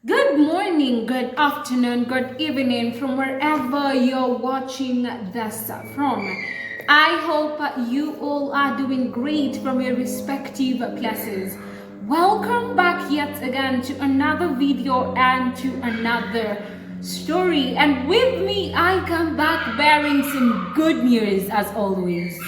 Good morning, good afternoon, good evening from wherever you're watching this from. I hope you all are doing great from your respective places. Welcome back yet again to another video and to another story. And with me, I come back bearing some good news as always.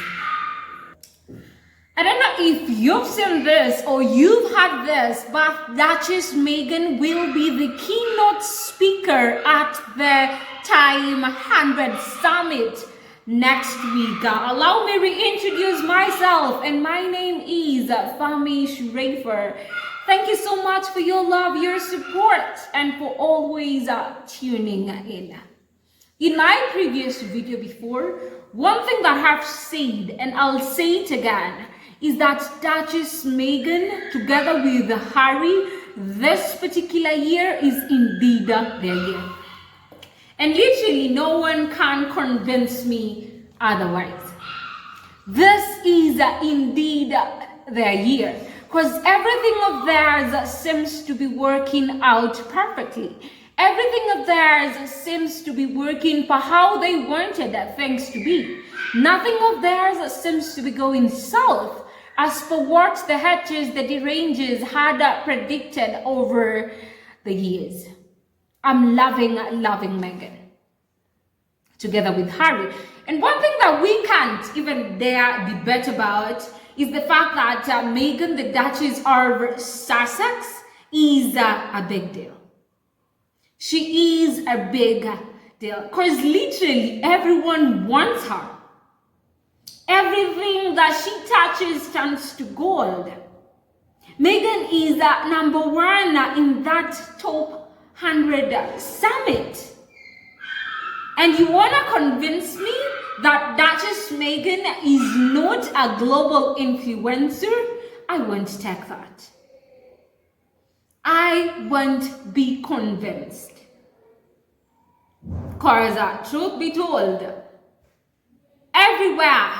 I don't know if you've seen this or you've had this, but Duchess Meghan will be the keynote speaker at the Time 100 Summit next week. Allow me to reintroduce myself, and my name is Fami Schrafer. Thank you so much for your love, your support, and for always tuning in. In my previous video before, one thing that I've said, and I'll say it again, is that Duchess Meghan, together with Harry, this particular year is indeed their year. And literally no one can convince me otherwise. This is indeed their year, because everything of theirs seems to be working out perfectly. Everything of theirs seems to be working for how they wanted things to be. Nothing of theirs seems to be going south as for what the hatches, the derangers had predicted over the years. I'm loving Meghan together with Harry. And one thing that we can't even dare debate about is the fact that Meghan, the Duchess of Sussex, is a big deal. She is a big deal because literally everyone wants her. Everything that she touches turns to gold. Meghan is number one in that top 100 summit. And you want to convince me that Duchess Meghan is not a global influencer? I won't take that. I won't be convinced. Because truth be told, everywhere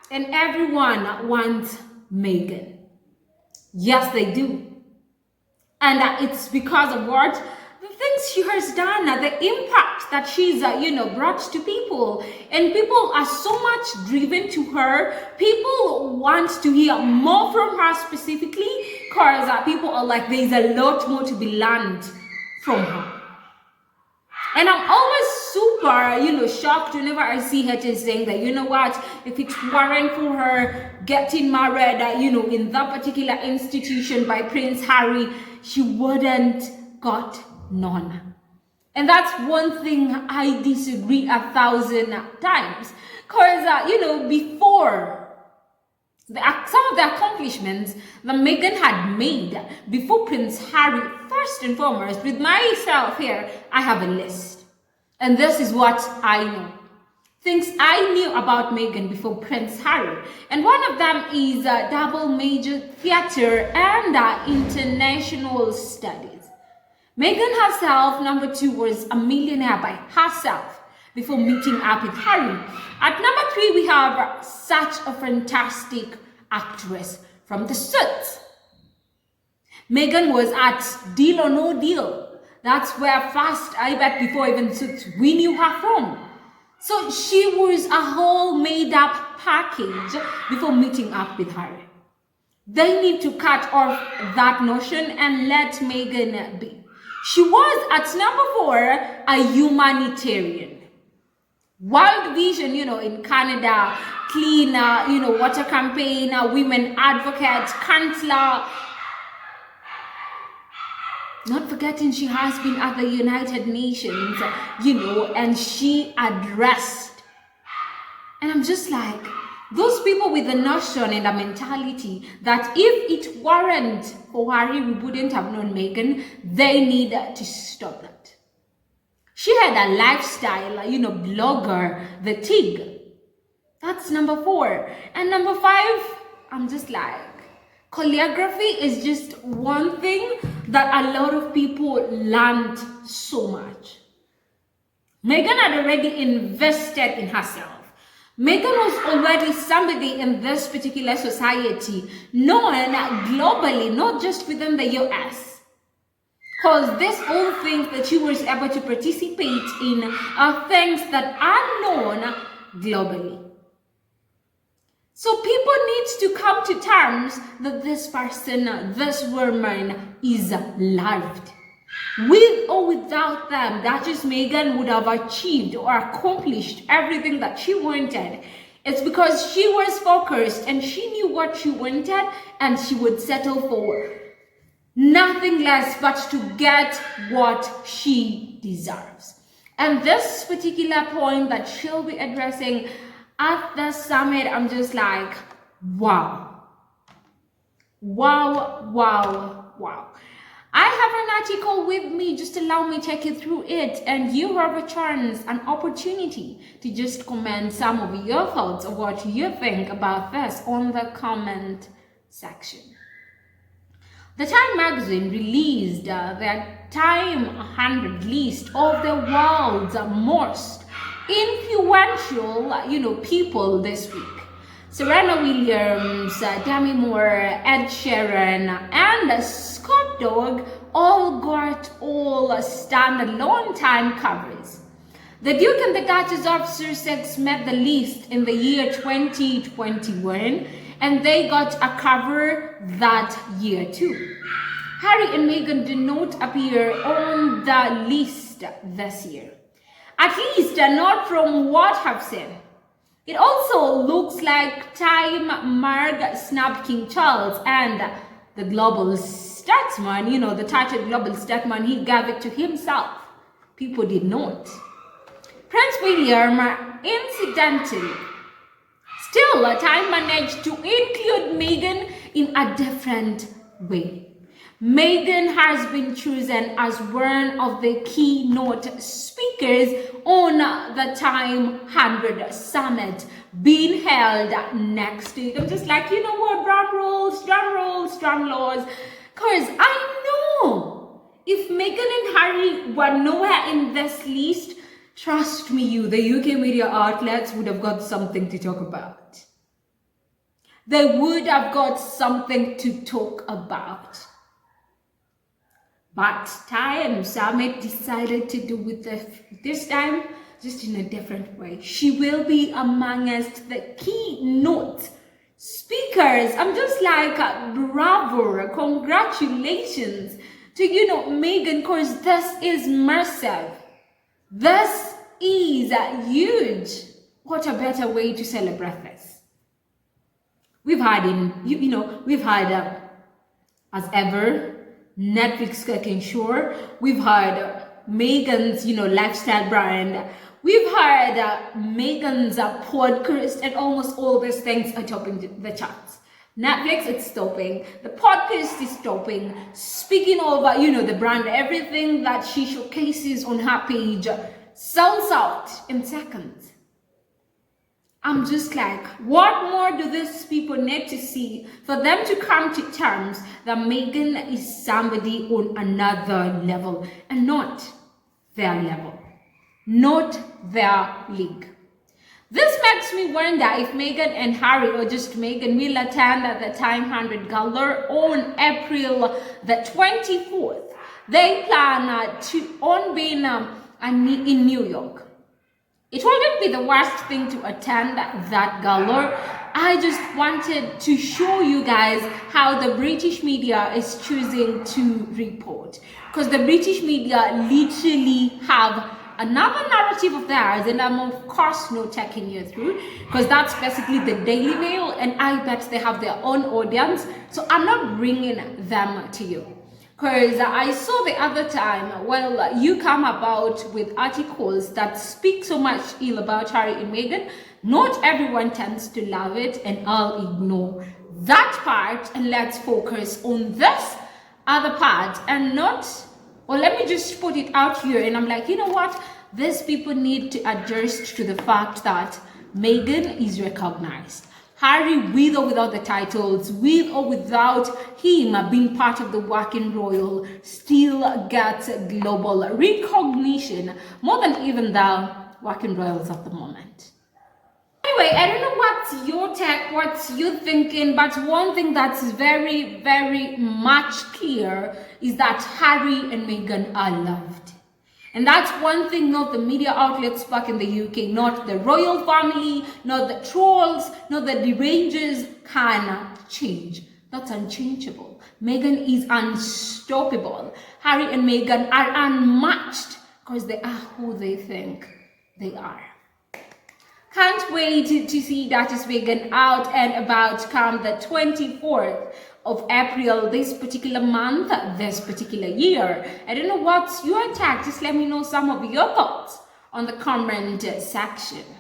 and everyone wants Meghan. Yes, they do. And it's because of what? The things she has done, the impact that she's, brought to people. And people are so much driven to her. People want to hear more from her specifically because people are like, there's a lot more to be learned from her. And I'm always super, shocked whenever I see her just saying that, you know what, if it weren't for her getting married, in that particular institution by Prince Harry, she wouldn't got none. And that's one thing I disagree 1,000 times. Because, before some of the accomplishments that Meghan had made before Prince Harry, first and foremost, with myself here, I have a list. And this is what I know. Things I knew about Meghan before Prince Harry. And one of them is double major theater and international studies. Meghan herself, number 2, was a millionaire by herself before meeting up with Harry. At number 3, we have such a fantastic actress from The Suits. Meghan was at Deal or No Deal. That's where first, I bet before even Suits, we knew her from. So she was a whole made-up package before meeting up with Harry. They need to cut off that notion and let Meghan be. She was, at number 4, a humanitarian. World Vision, in Canada, clean, water campaign, women advocate, counselor. Not forgetting she has been at the United Nations, and she addressed. And I'm just like, those people with the notion and the mentality that if it weren't for Harry, we wouldn't have known Meghan, they need to stop that. She had a lifestyle, blogger, the TIG. That's number 4. And number 5, I'm just like, choreography is just one thing that a lot of people learned so much. Meghan had already invested in herself. Meghan was already somebody in this particular society, known globally, not just within the US. Because these all things that she was able to participate in are things that are known globally. So people need to come to terms that this person, this woman is loved. With or without them, Duchess Meghan would have achieved or accomplished everything that she wanted. It's because she was focused and she knew what she wanted, and she would settle for nothing less but to get what she deserves. And this particular point that she'll be addressing at the summit, I'm just like, wow. Wow, wow, wow. I have an article with me, just allow me to take you through it, and you have a chance, an opportunity to just comment some of your thoughts of what you think about this on the comment section. The Time magazine released their Time 100 list of the world's most influential, people this week. Serena Williams, Demi Moore, Ed Sheeran, and Scott Dogg all got standalone Time covers. The Duke and the Duchess of Sussex made the list in the year 2021, and they got a cover that year too. Harry and Meghan did not appear on the list this year. At least not from what I've seen. It also looks like Time Marg snubbed King Charles, and the global statesman, the title global statesman, he gave it to himself. People did not. Prince William, incidentally, still Time managed to include Meghan in a different way. Meghan has been chosen as one of the keynote speakers on the Time 100 Summit being held next week. I'm just like, you know what, drum rolls. Because I know if Meghan and Harry were nowhere in this list, trust me, the UK media outlets would have got something to talk about. They would have got something to talk about. But Time Summit decided to do with this time just in a different way. She will be amongst the keynote speakers. I'm just like, bravo, congratulations to, Meghan, because this is massive. This is huge. What a better way to celebrate this. We've had as ever, Netflix cooking show. We've heard Meghan's, lifestyle brand. We've heard Meghan's podcast, and almost all these things are topping the charts. Netflix, it's topping. The podcast is topping. Speaking of, the brand, everything that she showcases on her page sells out in seconds. I'm just like, what more do these people need to see for them to come to terms that Meghan is somebody on another level and not their level, not their league? This makes me wonder if Meghan and Harry, or just Meghan, will attend the Time 100 Gala on April the 24th. They plan on being in New York. It wouldn't be the worst thing to attend that gala. I just wanted to show you guys how the British media is choosing to report. Because the British media literally have another narrative of theirs, and I'm of course not taking you through, because that's basically the Daily Mail, and I bet they have their own audience. So I'm not bringing them to you. Because I saw the other time, you come about with articles that speak so much ill about Harry and Meghan. Not everyone tends to love it, and I'll ignore that part, and let's focus on this other part, and let me just put it out here, and I'm like, you know what? These people need to adjust to the fact that Meghan is recognized. Harry, with or without the titles, with or without him being part of the working royal, still gets global recognition more than even the working royals at the moment. Anyway, I don't know what's your take, what's you thinking, but one thing that's very, very much clear is that Harry and Meghan are loved. And that's one thing not the media outlets back in the UK, not the royal family, not the trolls, not the derangers cannot change. That's unchangeable. Meghan is unstoppable. Harry and Meghan are unmatched because they are who they think they are. Can't wait to see Duchess Meghan out and about come the 24th of April, this particular month, this particular year. I don't know what's your take. Just let me know some of your thoughts on the comment section.